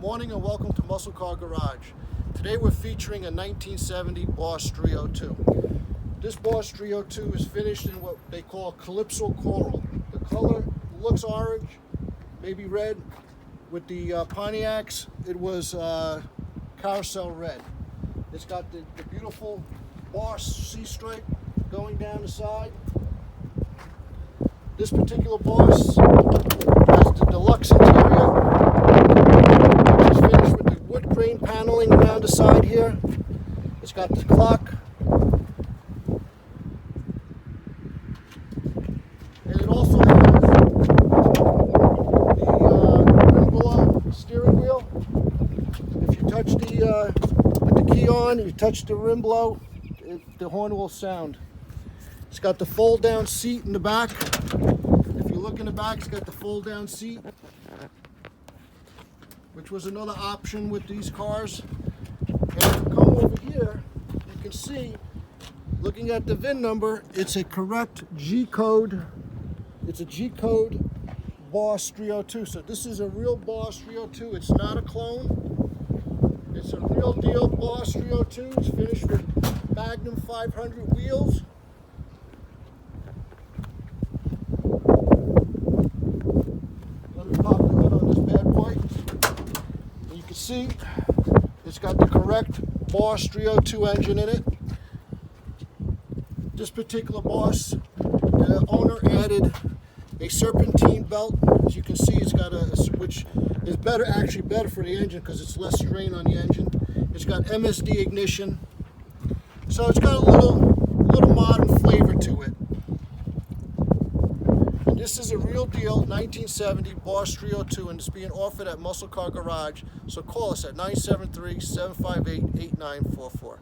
morning and welcome to MuscleCar Garage. Today we're featuring a 1970 Boss 302. This Boss 302 is finished in what they call Calypso Coral. The color looks orange, maybe red. With the Pontiacs, it was carousel red. It's got the beautiful Boss C-stripe going down the side. This particular Boss has the deluxe interior, which is finished with the wood grain paneling around the side here. It's got the clock. And it also has the rim below steering wheel. If you touch with the key on, you touch the rim below, the horn will sound. It's got the fold down seat in the back. If you look in the back, it's got the fold down seat, which was another option with these cars. And if you come over here, you can see, looking at the VIN number, it's a correct G code. It's a G code Boss 302. So this is a real Boss 302. It's not a clone. It's a real deal Boss 302. It's finished with Magnum 500 wheels. Let me pop the hood on this bad boy. And you can see it's got the correct Boss 302 engine in it. This particular Boss, the owner added a serpentine belt. As you can see, it's got which is actually better for the engine because it's less strain on the engine. It's got MSD ignition. So it's got a little modern flavor to it. And this is a real deal 1970 Boss 302, and it's being offered at MuscleCar Garage. So call us at 973-758-8944.